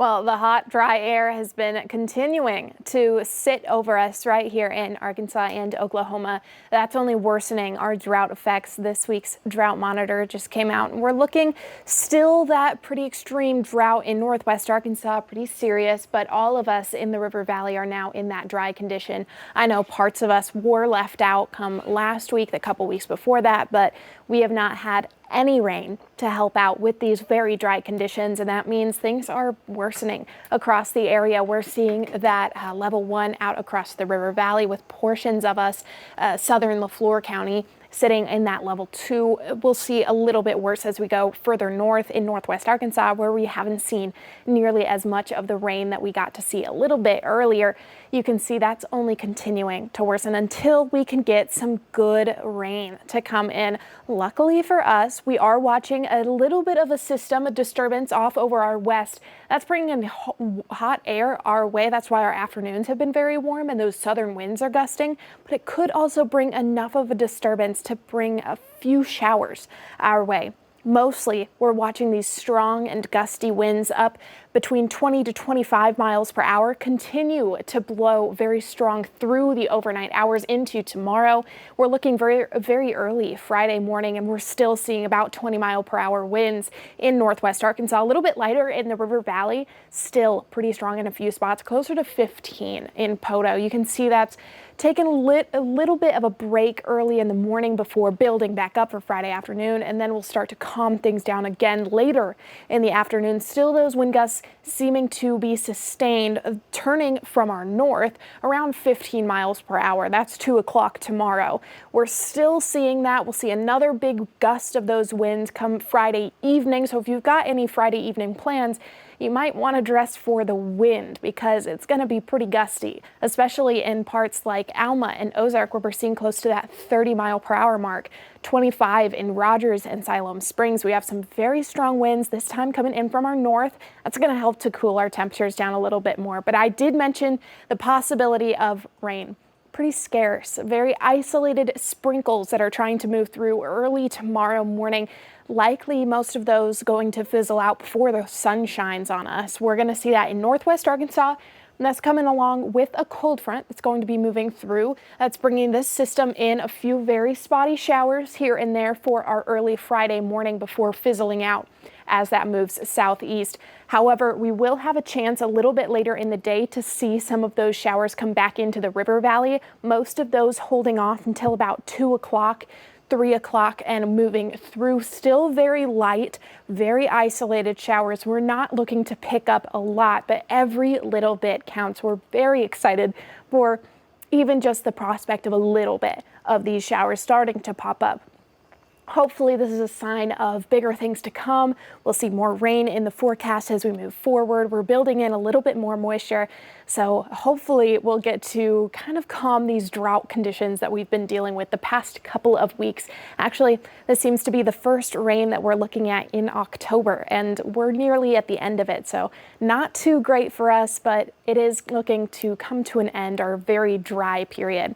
Well, the hot, dry air has been continuing to sit over us right here in Arkansas and Oklahoma. That's only worsening our drought effects. This week's drought monitor just came out, and we're looking still that pretty extreme drought in northwest Arkansas, pretty serious, but all of us in the River Valley are now in that dry condition. I know parts of us were left out come last week, the couple weeks before that, but we have not had any rain to help out with these very dry conditions, and that means things are worsening across the area. We're seeing that level 1 out across the River Valley, with portions of us southern LaFleur County sitting in that level 2. We'll see a little bit worse as we go further north in northwest Arkansas, where we haven't seen nearly as much of the rain that we got to see a little bit earlier. You can see that's only continuing to worsen until we can get some good rain to come in. Luckily for us, we are watching a little bit of a system, a disturbance off over our west. That's bringing in hot air our way. That's why our afternoons have been very warm and those southern winds are gusting. But it could also bring enough of a disturbance to bring a few showers our way. Mostly, we're watching these strong and gusty winds up between 20 to 25 miles per hour continue to blow very strong through the overnight hours into tomorrow. We're looking very early Friday morning, and we're still seeing about 20-mile-per-hour winds in northwest Arkansas. A little bit lighter in the River Valley, still pretty strong in a few spots, closer to 15 in Poto. You can see that's taken a little bit of a break early in the morning before building back up for Friday afternoon, and then we'll start to calm things down again later in the afternoon. Still those wind gusts seeming to be sustained, turning from our north around 15 miles per hour. That's 2 o'clock tomorrow. We're still seeing that. We'll see another big gust of those winds come Friday evening. So if you've got any Friday evening plans, you might want to dress for the wind, because it's going to be pretty gusty, especially in parts like Alma and Ozark, where we're seeing close to that 30-mile-per-hour mark. 25 in Rogers and Siloam Springs. We have some very strong winds this time coming in from our north. That's going to help to cool our temperatures down a little bit more. But I did mention the possibility of rain. Pretty scarce, very isolated sprinkles that are trying to move through early tomorrow morning. Likely most of those going to fizzle out before the sun shines on us. We're going to see that in northwest Arkansas, and that's coming along with a cold front that's going to be moving through. That's bringing this system in a few very spotty showers here and there for our early Friday morning before fizzling out as that moves southeast. However, we will have a chance a little bit later in the day to see some of those showers come back into the River Valley. Most of those holding off until about 2 o'clock. 3 o'clock and moving through. Still very light, very isolated showers. We're not looking to pick up a lot, but every little bit counts. We're very excited for even just the prospect of a little bit of these showers starting to pop up. Hopefully this is a sign of bigger things to come. We'll see more rain in the forecast as we move forward. We're building in a little bit more moisture, so hopefully we'll get to kind of calm these drought conditions that we've been dealing with the past couple of weeks. Actually, this seems to be the first rain that we're looking at in October, and we're nearly at the end of it, so not too great for us, but it is looking to come to an end, our very dry period.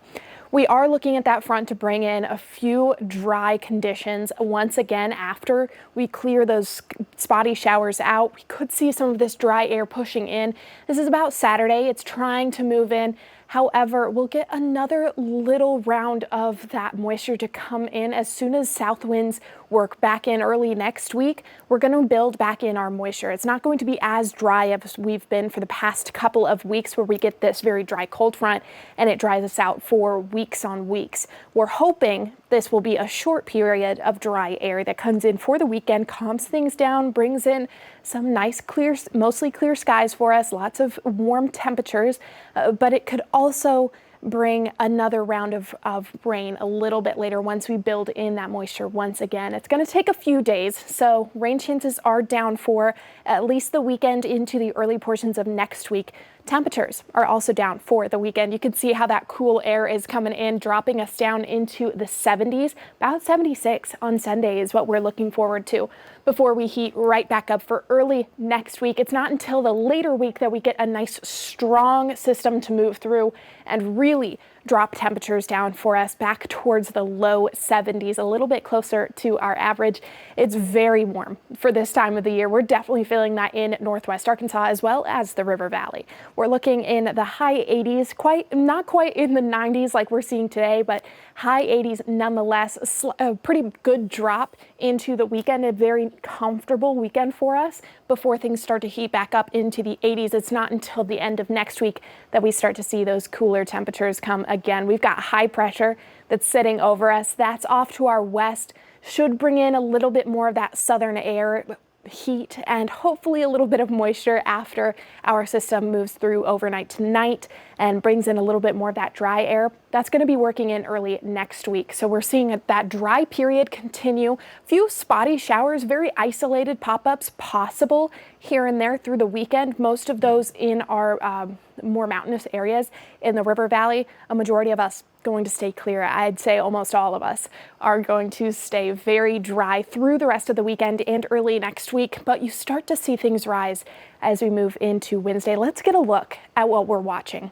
We are looking at that front to bring in a few dry conditions once again after we clear those spotty showers out. We could see some of this dry air pushing in. This is about Saturday. It's trying to move in. However, we'll get another little round of that moisture to come in as soon as south winds work back in early next week. We're going to build back in our moisture. It's not going to be as dry as we've been for the past couple of weeks, where we get this very dry cold front and it dries us out for weeks on weeks. We're hoping this will be a short period of dry air that comes in for the weekend, calms things down, brings in some nice clear, mostly clear skies for us, lots of warm temperatures, but it could also bring another round of rain a little bit later once we build in that moisture once again. It's going to take a few days, so rain chances are down for at least the weekend into the early portions of next week. Temperatures are also down for the weekend. You can see how that cool air is coming in, dropping us down into the 70s. About 76 on Sunday is what we're looking forward to before we heat right back up for early next week. It's not until the later week that we get a nice strong system to move through and really drop temperatures down for us back towards the low 70s, a little bit closer to our average. It's very warm for this time of the year. We're definitely feeling that in Northwest Arkansas as well as the River Valley. We're looking in the high 80s, not quite in the 90s like we're seeing today, but high 80s nonetheless. A pretty good drop into the weekend, a very comfortable weekend for us before things start to heat back up into the 80s. It's not until the end of next week that we start to see those cooler temperatures come again. We've got high pressure that's sitting over us. That's off to our west, should bring in a little bit more of that southern air, heat, and hopefully a little bit of moisture after our system moves through overnight tonight and brings in a little bit more of that dry air. That's going to be working in early next week. So we're seeing that dry period continue. Few spotty showers, very isolated pop-ups possible here and there through the weekend. Most of those in our more mountainous areas in the River Valley. A majority of us going to stay clear. I'd say almost all of us are going to stay very dry through the rest of the weekend and early next week, but you start to see things rise as we move into Wednesday. Let's get a look at what we're watching.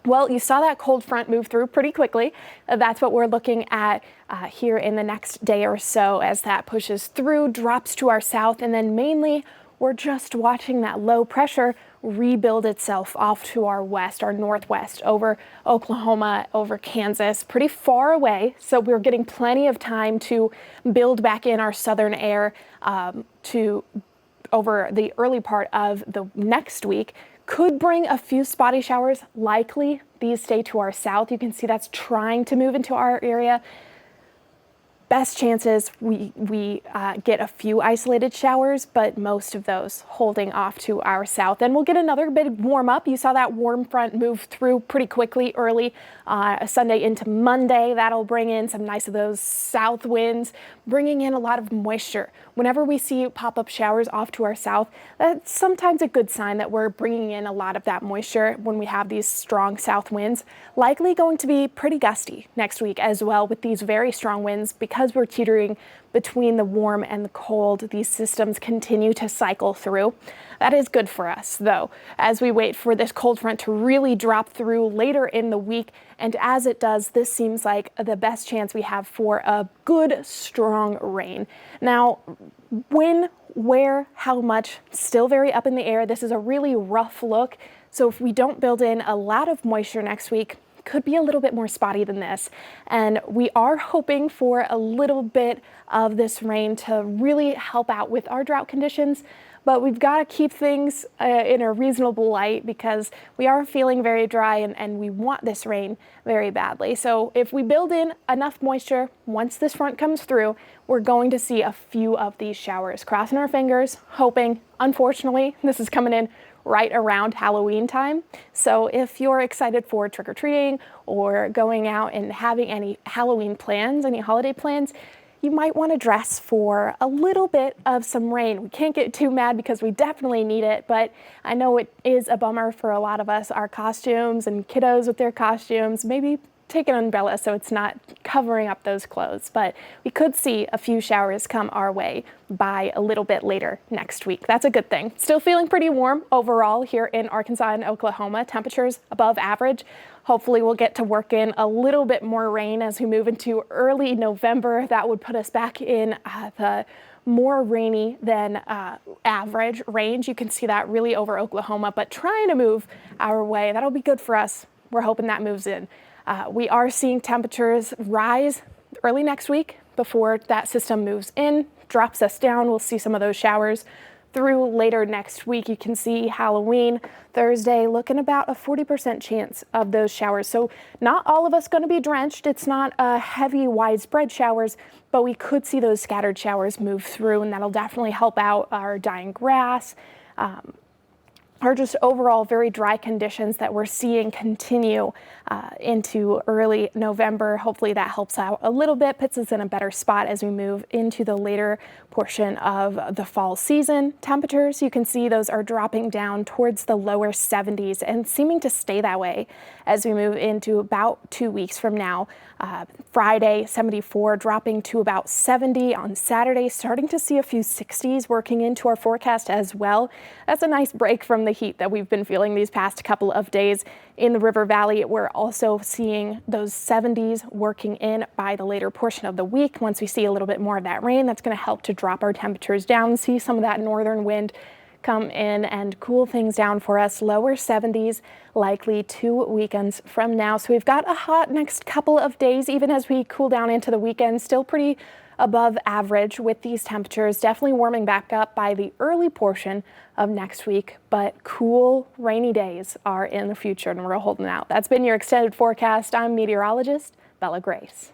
Well, you saw that cold front move through pretty quickly. That's what we're looking at here in the next day or so as that pushes through, drops to our south, and then mainly we're just watching that low pressure rebuild itself off to our west, our northwest, over Oklahoma, over Kansas, pretty far away. So we're getting plenty of time to build back in our southern air to over the early part of the next week. Could bring a few spotty showers. Likely these stay to our south. You can see that's trying to move into our area. Best chances we get a few isolated showers, but most of those holding off to our south. And we'll get another bit of warm up. You saw that warm front move through pretty quickly early Sunday into Monday. That'll bring in some nice of those south winds, bringing in a lot of moisture. Whenever we see pop-up showers off to our south, that's sometimes a good sign that we're bringing in a lot of that moisture when we have these strong south winds. Likely going to be pretty gusty next week as well with these very strong winds because we're teetering between the warm and the cold. These systems continue to cycle through. That is good for us, though, as we wait for this cold front to really drop through later in the week. And as it does, this seems like the best chance we have for a good, strong rain. Now, when, where, how much, still very up in the air. This is a really rough look. So if we don't build in a lot of moisture next week, could be a little bit more spotty than this. And we are hoping for a little bit of this rain to really help out with our drought conditions. But we've got to keep things in a reasonable light because we are feeling very dry and we want this rain very badly. So if we build in enough moisture, once this front comes through, we're going to see a few of these showers. Crossing our fingers, hoping. Unfortunately, this is coming in right around Halloween time. So if you're excited for trick-or-treating or going out and having any Halloween plans, any holiday plans, you might want to dress for a little bit of some rain. We can't get too mad because we definitely need it, but I know it is a bummer for a lot of us, our costumes and kiddos with their costumes. Maybe take an umbrella so it's not covering up those clothes, but we could see a few showers come our way by a little bit later next week. That's a good thing. Still feeling pretty warm overall here in Arkansas and Oklahoma. Temperatures above average. Hopefully we'll get to work in a little bit more rain as we move into early November. That would put us back in the more rainy than average range. You can see that really over Oklahoma, but trying to move our way. That'll be good for us. We're hoping that moves in. We are seeing temperatures rise early next week before that system moves in, drops us down. We'll see some of those showers through later next week. You can see Halloween Thursday looking about a 40% chance of those showers. So not all of us going to be drenched. It's not heavy widespread showers, but we could see those scattered showers move through, and that'll definitely help out our dying grass. Or just overall very dry conditions that we're seeing continue into early November. Hopefully that helps out a little bit, puts us in a better spot as we move into the later portion of the fall season. Temperatures, you can see those are dropping down towards the lower 70s and seeming to stay that way as we move into about 2 weeks from now. Friday, 74, dropping to about 70 on Saturday, starting to see a few 60s working into our forecast as well. That's a nice break from the heat that we've been feeling these past couple of days in the River Valley. We're also seeing those 70s working in by the later portion of the week. Once we see a little bit more of that rain, that's going to help to drop our temperatures down, see some of that northern wind come in and cool things down for us. Lower 70s likely 2 weekends from now. So we've got a hot next couple of days, even as we cool down into the weekend. Still pretty above average with these temperatures, definitely warming back up by the early portion of next week, but cool, rainy days are in the future and we're holding out. That's been your extended forecast. I'm meteorologist Bella Grace.